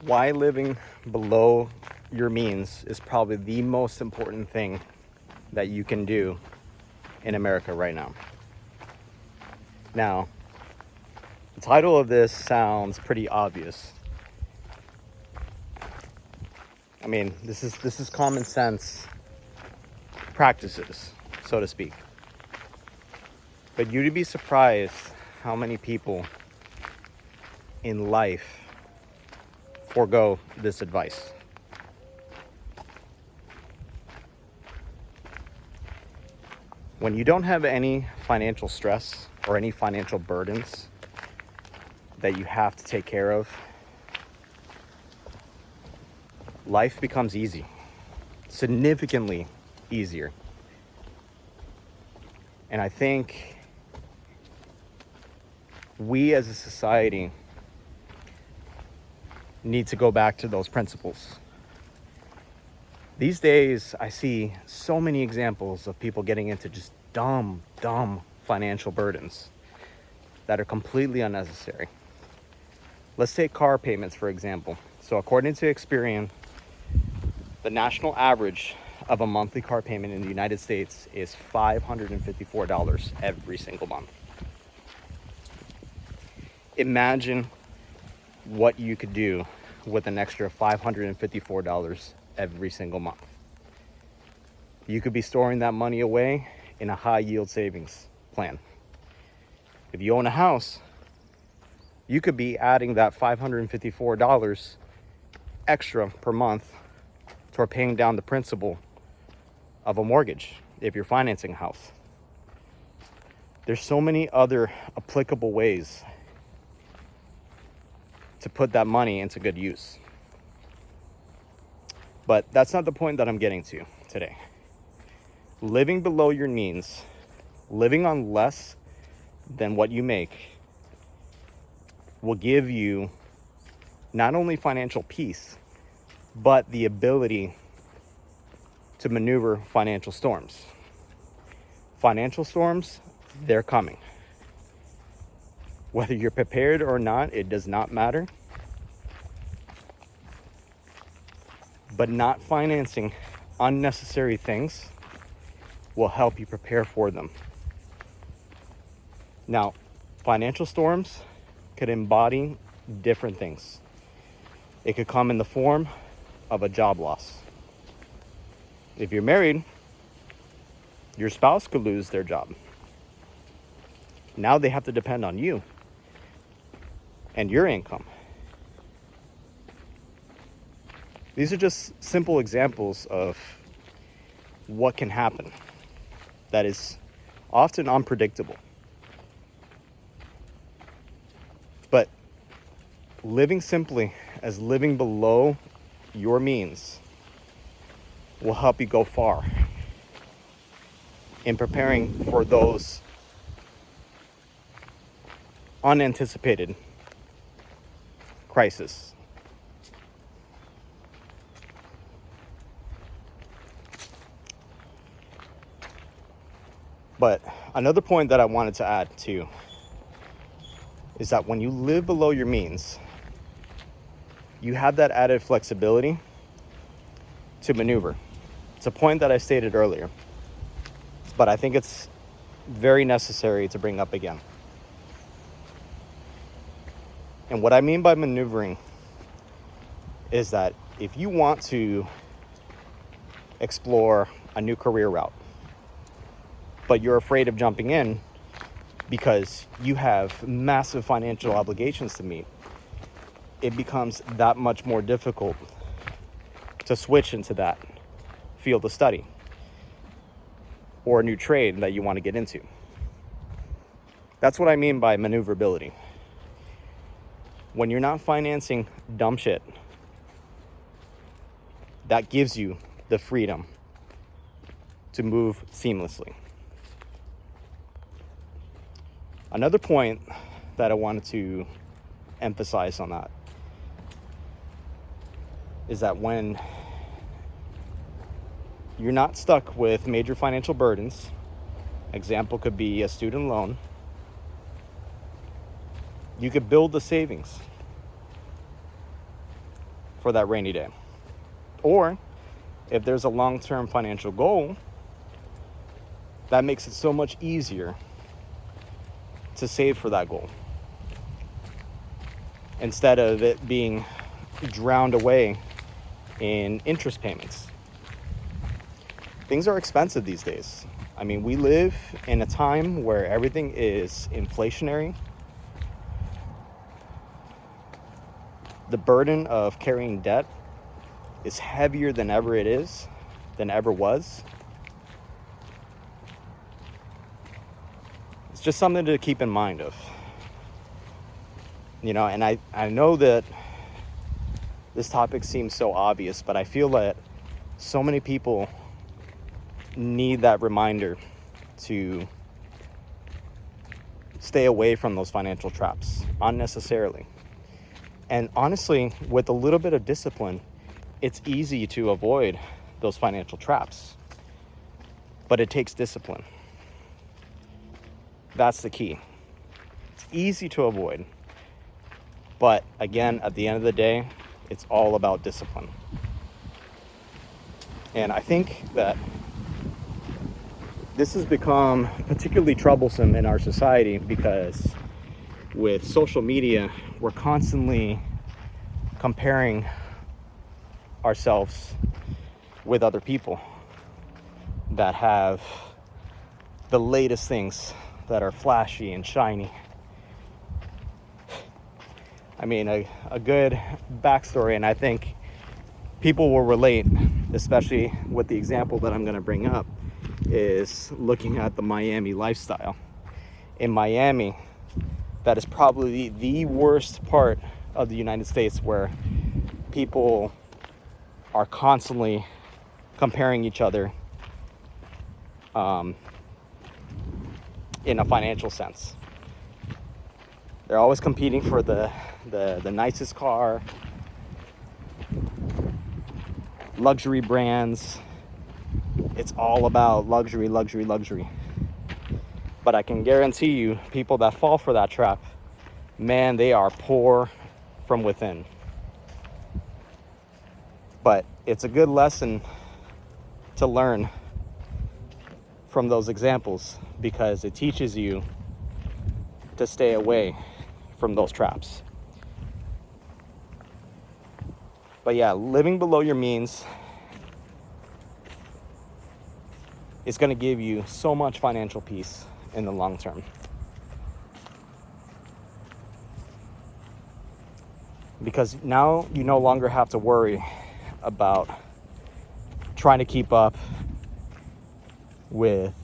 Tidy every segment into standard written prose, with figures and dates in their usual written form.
Why living below your means is probably the most important thing that you can do in America right now. Now, the title of this sounds pretty obvious. I mean, this is common sense practices, so to speak. But you'd be surprised how many people in life forego this advice. When you don't have any financial stress or any financial burdens that you have to take care of, life becomes easy, significantly easier. And I think we as a society need to go back to those principles. These days, I see so many examples of people getting into just dumb financial burdens that are completely unnecessary. Let's take car payments, for example. So according to Experian, the national average of a monthly car payment in the United States is $554 every single month. Imagine what you could do with an extra $554 every single month. You could be storing that money away in a high yield savings plan. If you own a house, you could be adding that $554 extra per month toward paying down the principal of a mortgage if you're financing a house. There's so many other applicable ways to put that money into good use. But that's not the point that I'm getting to today. Living below your means, living on less than what you make, will give you not only financial peace, but the ability to maneuver financial storms. Financial storms, they're coming. Whether you're prepared or not, it does not matter. But not financing unnecessary things will help you prepare for them. Now, financial storms could embody different things. It could come in the form of a job loss. If you're married, your spouse could lose their job. Now they have to depend on you and your income. These are just simple examples of what can happen that is often unpredictable. But living simply as living below your means will help you go far in preparing for those unanticipated crises. But another point that I wanted to add too is that when you live below your means, you have that added flexibility to maneuver. It's a point that I stated earlier, but I think it's very necessary to bring up again. And what I mean by maneuvering is that if you want to explore a new career route, but you're afraid of jumping in because you have massive financial obligations to meet, it becomes that much more difficult to switch into that field of study or a new trade that you want to get into. That's what I mean by maneuverability. When you're not financing dumb shit, that gives you the freedom to move seamlessly. Another point that I wanted to emphasize on that is that when you're not stuck with major financial burdens, example could be a student loan, you could build the savings. for that rainy day. Or if there's a long-term financial goal, that makes it so much easier to save for that goal instead of it being drowned away in interest payments. Things are expensive these days. I mean, we live in a time where everything is inflationary. The burden of carrying debt is heavier than ever was. It's just something to keep in mind of. You know, and I know that this topic seems so obvious, but I feel that so many people need that reminder to stay away from those financial traps unnecessarily. And honestly, with a little bit of discipline, it's easy to avoid those financial traps. But it takes discipline. That's the key. It's easy to avoid. But again, at the end of the day, it's all about discipline. And I think that this has become particularly troublesome in our society because with social media, we're constantly comparing ourselves with other people that have the latest things that are flashy and shiny. I mean, a good backstory, and I think people will relate, especially with the example that I'm going to bring up, is looking at the Miami lifestyle. In Miami, that is probably the worst part of the United States, where people are constantly comparing each other in a financial sense. They're always competing for the nicest car, luxury brands. It's all about luxury, luxury, luxury. But I can guarantee you, people that fall for that trap, man, they are poor from within. But it's a good lesson to learn from those examples because it teaches you to stay away from those traps. But yeah, living below your means is going to give you so much financial peace in the long term. Because now you no longer have to worry about trying to keep up with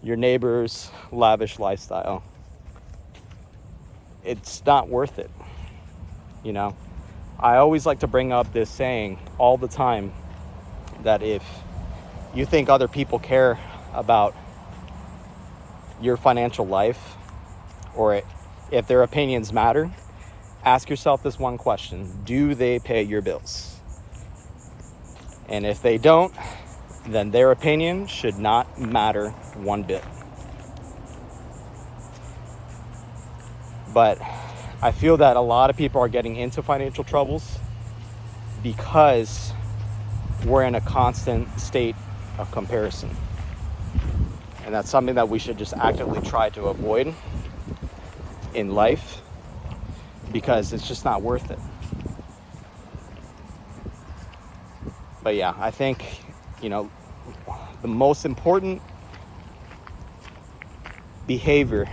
your neighbor's lavish lifestyle. It's not worth it. You know, I always like to bring up this saying all the time, that if you think other people care about your financial life, or if their opinions matter, ask yourself this one question: do they pay your bills? And if they don't, then their opinion should not matter one bit. But I feel that a lot of people are getting into financial troubles because we're in a constant state of comparison. And that's something that we should just actively try to avoid in life, because it's just not worth it. But yeah, I think, you know, the most important behavior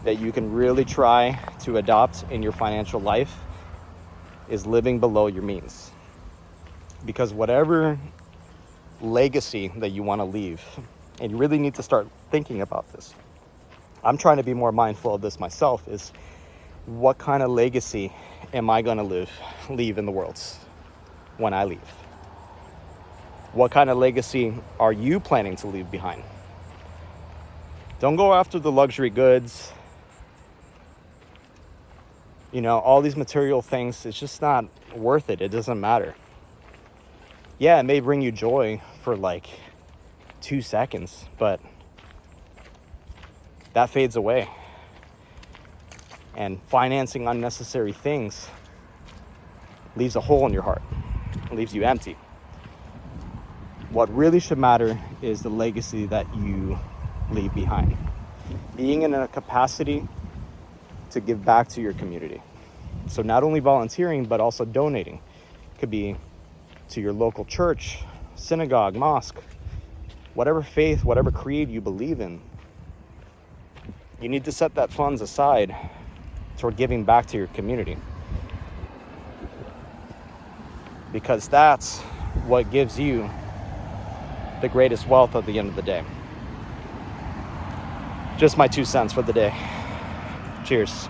that you can really try to adopt in your financial life is living below your means. Because whatever legacy that you want to leave, and you really need to start thinking about this. I'm trying to be more mindful of this myself, is what kind of legacy am I going to leave in the world when I leave? What kind of legacy are you planning to leave behind? Don't go after the luxury goods. You know, all these material things, it's just not worth it. It doesn't matter. Yeah, it may bring you joy for like 2 seconds, but that fades away. And financing unnecessary things leaves a hole in your heart. It leaves you empty. What really should matter is the legacy that you leave behind. Being in a capacity to give back to your community. So not only volunteering, but also donating. It could be to your local church, synagogue, mosque, whatever faith, whatever creed you believe in. You need to set that funds aside toward giving back to your community. Because that's what gives you the greatest wealth at the end of the day. Just my 2 cents for the day. Cheers.